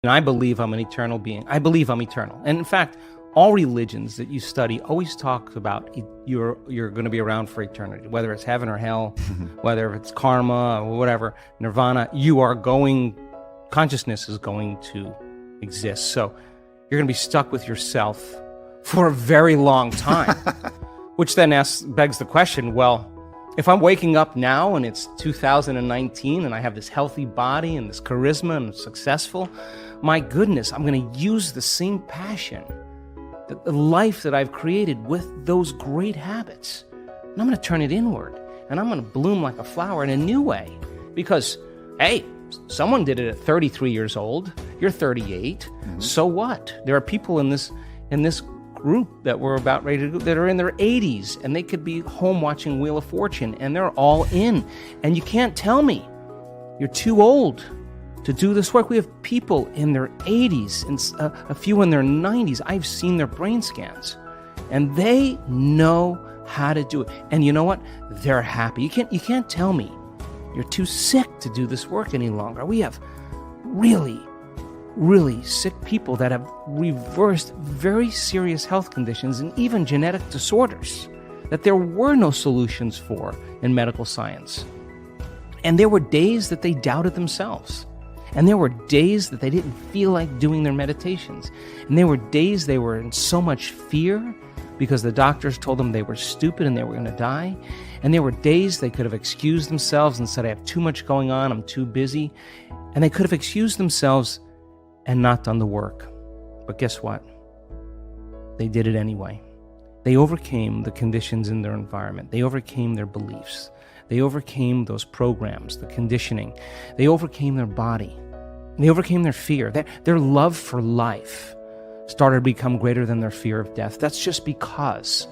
And I believe I'm an eternal being. I believe I'm eternal. And in fact, all religions that you study always talk about you're going to be around for eternity, whether it's heaven or hell, whether it's karma or whatever, nirvana, consciousness is going to exist. So you're going to be stuck with yourself for a very long time, which then begs the question, well, if I'm waking up now and it's 2019 and I have this healthy body and this charisma and I'm successful, my goodness, I'm going to use the same passion, the life that I've created with those great habits. And I'm going to turn it inward and I'm going to bloom like a flower in a new way. Because, hey, someone did it at 33 years old. You're 38. Mm-hmm. So what? There are people in this group that we're about ready to go that are in their 80s and they could be home watching Wheel of Fortune and they're all in. And you can't tell me you're too old to do this work. We have people in their 80s and a few in their 90s. I've seen their brain scans and they know how to do it. And you know what? They're happy. You can't tell me you're too sick to do this work any longer. We have really sick people that have reversed very serious health conditions and even genetic disorders that there were no solutions for in medical science. And there were days that they doubted themselves. And there were days that they didn't feel like doing their meditations. And there were days they were in so much fear because the doctors told them they were stupid and they were going to die. And there were days they could have excused themselves and said, I have too much going on, I'm too busy. And they could have excused themselves and not done the work. But guess what? They did it anyway. They overcame the conditions in their environment. They overcame their beliefs. They overcame those programs, the conditioning. They overcame their body. They overcame their fear. Their love for life started to become greater than their fear of death. That's just because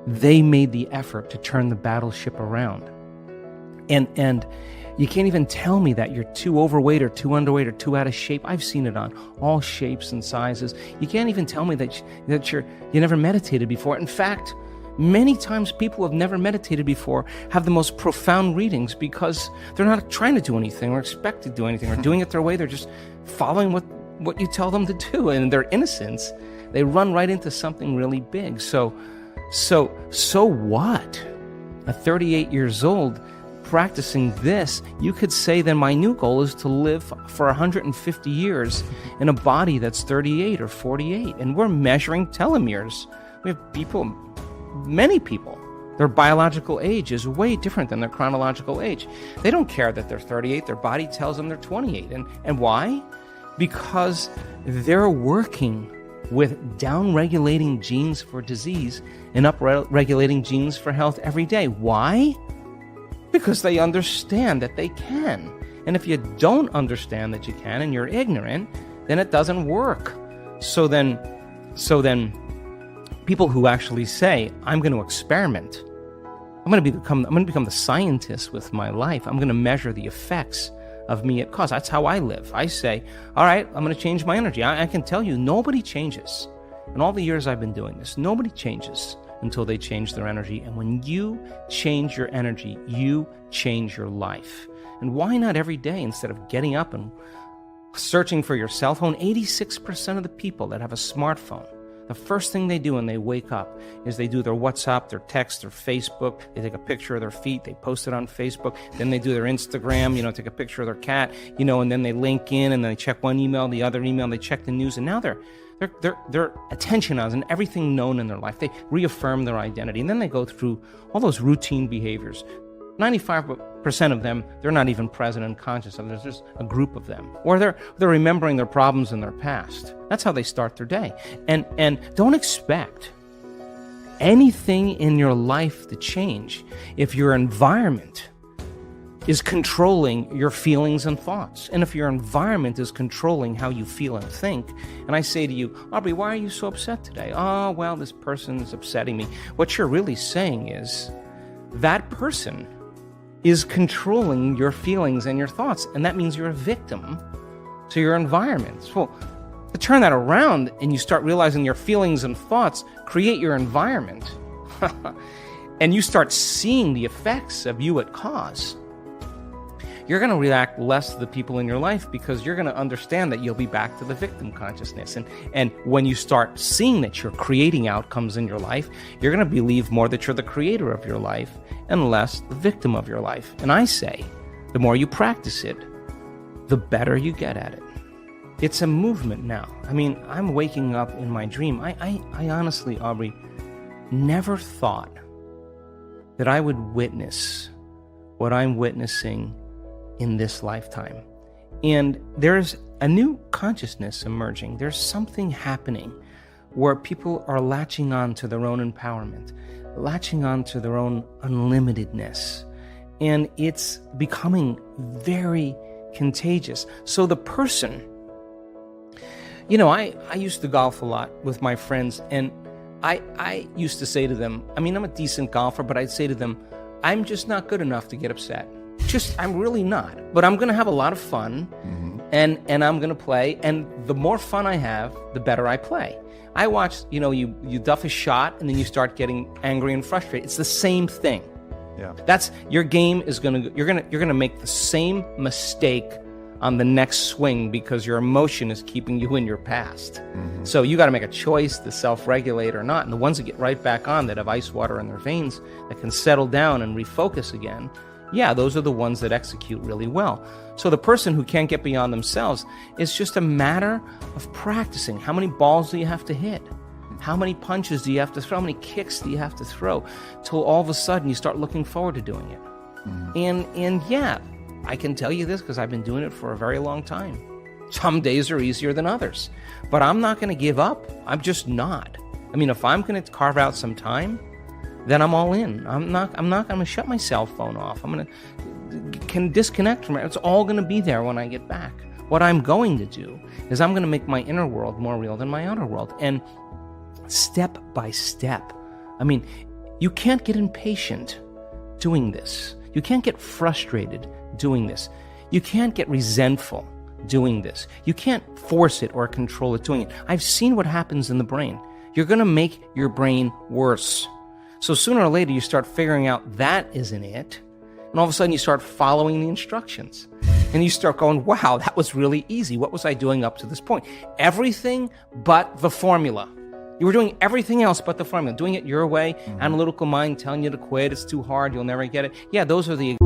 they made the effort to turn the battleship around. And you can't even tell me that you're too overweight or too underweight or too out of shape. I've seen it on all shapes and sizes. You can't even tell me that you never meditated before. In fact, many times people who have never meditated before have the most profound readings because they're not trying to do anything or expect to do anything or doing it their way. They're just following what you tell them to do. And in their innocence, they run right into something really big. So what? At 38 years old, practicing this, you could say then my new goal is to live for 150 years in a body that's 38 or 48. And we're measuring telomeres. We have people, many people, their biological age is way different than their chronological age. They don't care that they're 38. Their body tells them they're 28. And why? Because they're working with down-regulating genes for disease and up-regulating genes for health every day. Why? Because they understand that they can. And if you don't understand that you can and you're ignorant, then it doesn't work. So then people who actually say, I'm going to experiment. I'm going to become the scientist with my life. I'm going to measure the effects of me at cause. That's how I live. I say, all right, I'm going to change my energy. I can tell you, nobody changes. In all the years I've been doing this, nobody changes until they change their energy. And when you change your energy, you change your life. And why not every day instead of getting up and searching for your cell phone? 86% of the people that have a smartphone, the first thing they do when they wake up is they do their WhatsApp, their text, their Facebook. They take a picture of their feet, they post it on Facebook. Then they do their Instagram, take a picture of their cat, and then they link in and then they check one email, the other email, they check the news, and now their attention on everything known in their life. They reaffirm their identity, and then they go through all those routine behaviors. 95% of them, they're not even present and conscious of. There's just a group of them. Or they're remembering their problems in their past. That's how they start their day. And don't expect anything in your life to change if your environment is controlling your feelings and thoughts. And if your environment is controlling how you feel and think, and I say to you, Aubrey, why are you so upset today? Oh, well, this person is upsetting me. What you're really saying is that person is controlling your feelings and your thoughts, and that means you're a victim to your environment. Well, to turn that around and you start realizing your feelings and thoughts create your environment, and you start seeing the effects of you at cause, you're going to react less to the people in your life because you're going to understand that you'll be back to the victim consciousness. And when you start seeing that you're creating outcomes in your life, you're going to believe more that you're the creator of your life and less the victim of your life. And I say, the more you practice it, the better you get at it. It's a movement now. I mean, I'm waking up in my dream. I honestly, Aubrey, never thought that I would witness what I'm witnessing in this lifetime. And there's a new consciousness emerging. There's something happening where people are latching on to their own empowerment, latching on to their own unlimitedness. And it's becoming very contagious. So the person, I used to golf a lot with my friends, and I used to say to them, I'm a decent golfer, but I'd say to them, I'm just not good enough to get upset. I'm really not. But I'm going to have a lot of fun, and I'm going to play. And the more fun I have, the better I play. I watch, you duff a shot, and then you start getting angry and frustrated. It's the same thing. Yeah. That's your game is you're gonna make the same mistake on the next swing because your emotion is keeping you in your past. So you got to make a choice to self-regulate or not. And the ones that get right back on, that have ice water in their veins, that can settle down and refocus again, yeah, those are the ones that execute really well. So the person who can't get beyond themselves, it's just a matter of practicing. How many balls do you have to hit? How many punches do you have to throw? How many kicks do you have to throw? Till all of a sudden you start looking forward to doing it. And yeah, I can tell you this because I've been doing it for a very long time. Some days are easier than others, but I'm not going to give up. I'm just not. If I'm going to carve out some time, then I'm all in. I'm not going to shut my cell phone off. I'm going to disconnect from it. It's all going to be there when I get back. What I'm going to do is I'm going to make my inner world more real than my outer world. And step by step. You can't get impatient doing this. You can't get frustrated doing this. You can't get resentful doing this. You can't force it or control it doing it. I've seen what happens in the brain. You're going to make your brain worse. So sooner or later, you start figuring out that isn't it. And all of a sudden, you start following the instructions. And you start going, wow, that was really easy. What was I doing up to this point? Everything but the formula. You were doing everything else but the formula, doing it your way, analytical mind telling you to quit, it's too hard, you'll never get it. Yeah, those are the...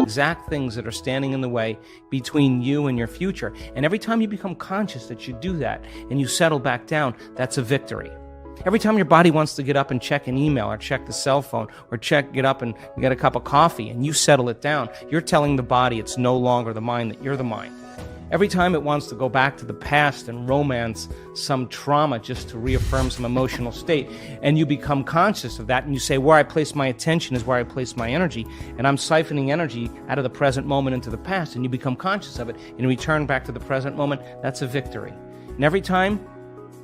exact things that are standing in the way between you and your future. And every time you become conscious that you do that and you settle back down, that's a victory. Every time your body wants to get up and check an email or check the cell phone or get up and get a cup of coffee and you settle it down, you're telling the body it's no longer the mind, that you're the mind. Every time it wants to go back to the past and romance some trauma just to reaffirm some emotional state, and you become conscious of that and you say, where I place my attention is where I place my energy, and I'm siphoning energy out of the present moment into the past, and you become conscious of it and you return back to the present moment, that's a victory. And every time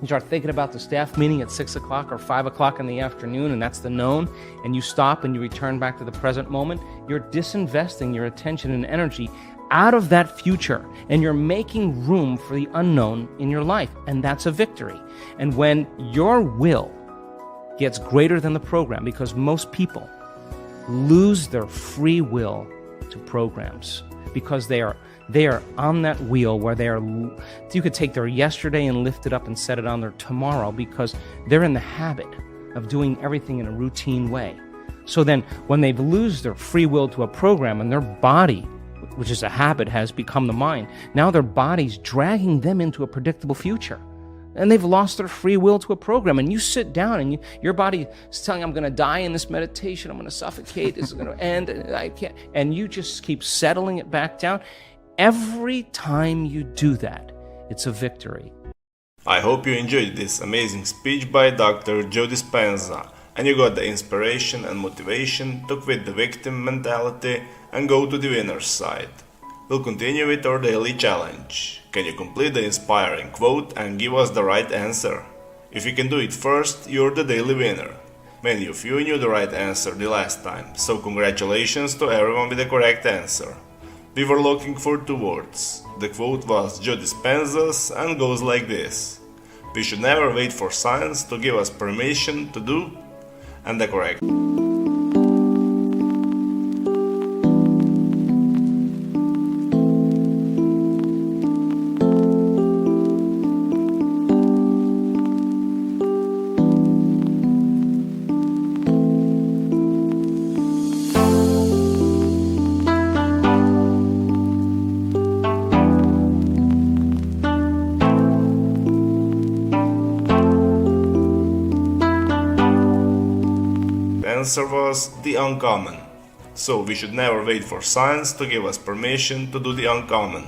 you start thinking about the staff meeting at 6 o'clock or 5 o'clock in the afternoon, and that's the known, and you stop and you return back to the present moment, you're disinvesting your attention and energy out of that future, and you're making room for the unknown in your life, and that's a victory. And when your will gets greater than the program, because most people lose their free will to programs, because they are on that wheel where you could take their yesterday and lift it up and set it on their tomorrow, because they're in the habit of doing everything in a routine way. So then when they lose their free will to a program and their body which is a habit, has become the mind. Now their body's dragging them into a predictable future. And they've lost their free will to a program. And you sit down and your body is telling you, I'm going to die in this meditation. I'm going to suffocate. This is going to end. I can't. And you just keep settling it back down. Every time you do that, it's a victory. I hope you enjoyed this amazing speech by Dr. Joe Dispenza and you got the inspiration and motivation to quit the victim mentality and go to the winner's side. We'll continue with our daily challenge. Can you complete the inspiring quote and give us the right answer? If you can do it first, you're the daily winner. Many of you knew the right answer the last time, so congratulations to everyone with the correct answer. We were looking for 2 words. The quote was Joe Dispenza's and goes like this: we should never wait for science to give us permission to do, and the correct answer was the uncommon. So we should never wait for science to give us permission to do the uncommon.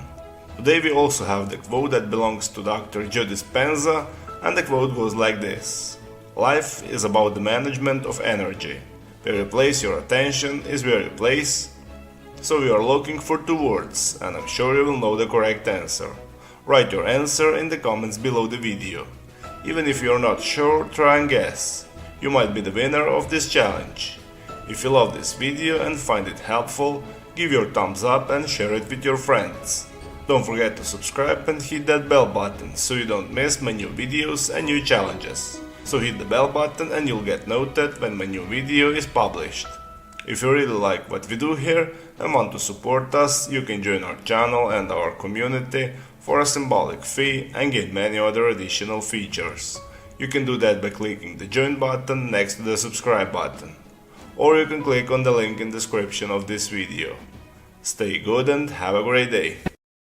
Today we also have the quote that belongs to Dr. Joe Dispenza, and the quote goes like this: life is about the management of energy. Where you place your attention is where you place. So we are looking for 2 words, and I'm sure you will know the correct answer. Write your answer in the comments below the video. Even if you're not sure, try and guess. You might be the winner of this challenge. If you love this video and find it helpful, give your thumbs up and share it with your friends. Don't forget to subscribe and hit that bell button so you don't miss my new videos and new challenges. So hit the bell button and you'll get noted when my new video is published. If you really like what we do here and want to support us, you can join our channel and our community for a symbolic fee and get many other additional features. You can do that by clicking the join button next to the subscribe button. Or you can click on the link in the description of this video. Stay good and have a great day.